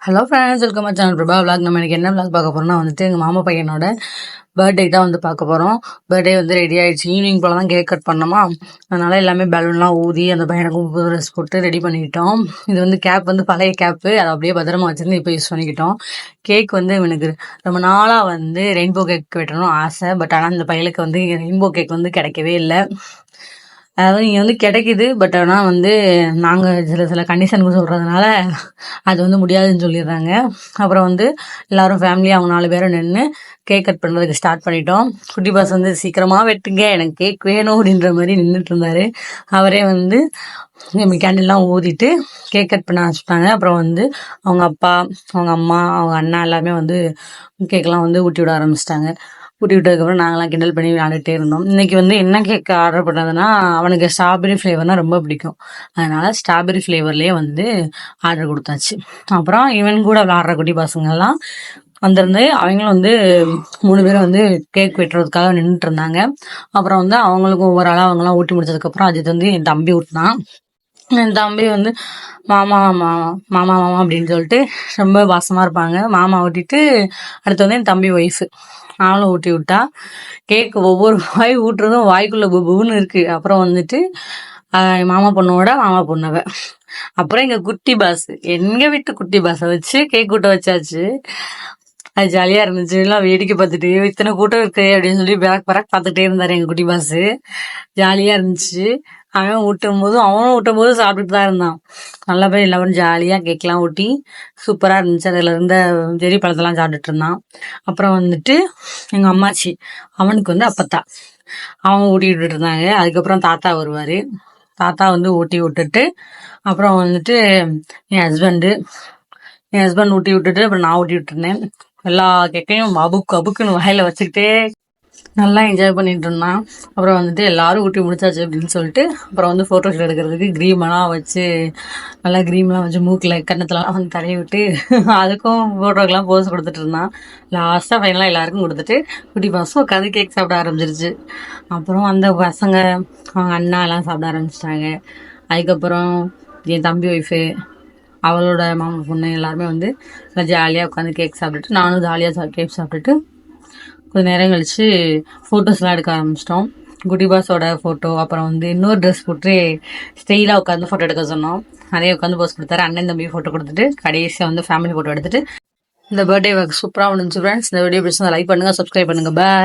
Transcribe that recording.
Hello friends, welcome my channel Prabha vlog. நம்ம எனக்கு என்ன விளாக் பார்க்க போறோம்னா எங்கள் மாமா பையனோட பர்த்டே தான் பார்க்க போகிறோம். பர்த்டே ரெடி ஆயிடுச்சு. ஈவினிங் போல தான் கேக் கட் பண்ணோமா, அதனால எல்லாமே பலூன்லாம் ஊதி அந்த பையனுக்கும் புது ட்ரெஸ் போட்டு ரெடி பண்ணிக்கிட்டோம். இது கேப் பழைய கேப்பு, அதை அப்படியே பத்திரமா வச்சிருந்து இப்போ யூஸ் பண்ணிக்கிட்டோம். கேக் இவனுக்கு ரொம்ப நாளாக ரெயின்போ கேக் வெட்டணும் ஆசை. பட் ஆனால் இந்த பையனுக்கு ரெயின்போ கேக் கிடைக்கவே இல்லை. அதாவது நீங்கள் கிடைக்குது, பட் ஆனால் நாங்கள் சில கண்டிஷனுக்கு சொல்கிறதுனால அது முடியாதுன்னு சொல்லிடுறாங்க. அப்புறம் எல்லாரும் ஃபேமிலியாக அவங்க 4 பேரும் நின்று கேக் கட் பண்ணுறதுக்கு ஸ்டார்ட் பண்ணிட்டோம். குட்டி பாஸ் சீக்கிரமாக வெட்டுங்க, எனக்கு கேக் வேணும் அப்படின்ற மாதிரி நின்றுட்டு இருந்தார். அவரே கேண்டில்லாம் ஊதிட்டு கேக் கட் பண்ண ஆரம்பிச்சிட்டாங்க. அப்புறம் அவங்க அப்பா, அவங்க அம்மா, அவங்க அண்ணா எல்லாமே கேக்கெல்லாம் ஊட்டி விட ஆரம்பிச்சிட்டாங்க. ஊட்டி விட்டதுக்கப்புறம் நாங்களாம் கிண்டல் பண்ணி விளையாண்டுட்டே இருந்தோம். இன்னைக்கு என்ன கேக் ஆர்டர் பண்ணதுன்னா, அவனுக்கு ஸ்ட்ராபெரி ஃப்ளேவர்னால் ரொம்ப பிடிக்கும். அதனால ஸ்ட்ராபெரி ஃப்ளேவர்லேயே ஆர்டர் கொடுத்தாச்சு. அப்புறம் இவன் கூட விளாட்ற குட்டி பசங்கள்லாம் வந்திருந்து அவங்களும் 3 பேரும் கேக் வெட்டுறதுக்காக நின்றுட்டு இருந்தாங்க. அப்புறம் அவங்களுக்கும் ஒவ்வொரு ஆளாக அவங்களாம் ஊட்டி முடிச்சதுக்கப்புறம் அஜித் என் தம்பி ஊட்டினான். என் தம்பி மாமா மாமா மாமா மாமா அப்படின்னு சொல்லிட்டு ரொம்ப பாசமாக இருப்பாங்க. மாமா ஊட்டிட்டு அடுத்து என் தம்பி ஒய்ஃபு அவளும் ஊட்டி விட்டா. கேக்கு ஒவ்வொரு வாய் ஊட்டுறதும் வாய்க்குள்ள புன்னு இருக்கு. அப்புறம் மாமா பொண்ணோட மாமா பொண்ணவ, அப்புறம் எங்க குட்டி பாஸ், எங்க வீட்டு குட்டி பாஸை வச்சு கேக் ஊட்ட வச்சாச்சு. அது ஜாலியா இருந்துச்சு. எல்லாம் வேடிக்கை பார்த்துட்டு இத்தனை கூட்டம் இருக்கு அப்படின்னு சொல்லி பறக் பார்த்துட்டே இருந்தாரு எங்க குட்டி பாஸ். ஜாலியா இருந்துச்சு. அவனும் ஊட்டும் போது சாப்பிட்டுட்டு தான் இருந்தான். நல்ல பேர் எல்லாரும் ஜாலியா கேக்லாம் ஊட்டி சூப்பரா இருந்துச்சு. அதுல இருந்த ஜெரி பழத்தெல்லாம் சாப்பிட்டுட்டு இருந்தான். அப்புறம் எங்க அம்மாச்சி, அவனுக்கு அப்பத்தா, அவங்க ஊட்டி விட்டுட்டு இருந்தாங்க. அதுக்கப்புறம் தாத்தா வருவாரு. தாத்தா ஊட்டி விட்டுட்டு அப்புறம் என் ஹஸ்பண்ட் ஊட்டி விட்டுட்டு அப்புறம் நான் ஊட்டி விட்டுருந்தேன். எல்லா கேக்கையும் அபுக்குன்னு வாயில வச்சுக்கிட்டே நல்லா என்ஜாய் பண்ணிட்டு இருந்தான். அப்புறம் எல்லாரும் ஊட்டி முடிச்சாச்சு அப்படின்னு சொல்லிட்டு அப்புறம் ஃபோட்டோஸ் எடுக்கிறதுக்கு க்ரீமெல்லாம் வச்சு நல்லா க்ரீம்லாம் வச்சு மூக்கில் கன்னத்துலலாம் தடவி விட்டு அதுக்கும் ஃபோட்டோக்கெல்லாம் போஸ் கொடுத்துட்டு இருந்தான். லாஸ்ட்டாக ஃபைனலாக எல்லாருக்கும் கொடுத்துட்டு குட்டி பாஸும் உட்காந்து கேக் சாப்பிட ஆரம்பிச்சிருச்சு. அப்புறம் அந்த பசங்க அவங்க அண்ணா எல்லாம் சாப்பிட ஆரம்பிச்சிட்டாங்க. அதுக்கப்புறம் என் தம்பி ஒய்ஃபு, அவளோட மாமா பொண்ணு எல்லாருமே நல்லா ஜாலியாக உட்காந்து கேக் சாப்பிட்டுட்டு நானும் ஜாலியாக கேக் சாப்பிட்டுட்டு கொஞ்சம் நேரம் கழிச்சு ஃபோட்டோஸ்லாம் எடுக்க ஆரம்பிச்சிட்டோம். குட்டி பாஸோட ஃபோட்டோ, அப்புறம் இன்னொரு ட்ரெஸ் போட்டு ஸ்டைலாக உட்காந்து ஃபோட்டோ எடுக்க சொன்னோம். அதே உட்காந்து போஸ்ட் கொடுத்தாரு. அண்ணன் தம்பி ஃபோட்டோ கொடுத்துட்டு கடைசியாக ஃபேமிலி ஃபோட்டோ எடுத்துட்டு இந்த பர்த்டே சூப்பராக முடிஞ்சு ஃப்ரெண்ட்ஸ். இந்த வீடியோ பிடிச்சா லைக் பண்ணுங்கள், சப்ஸ்கிரைப் பண்ணுங்கள். பாய்.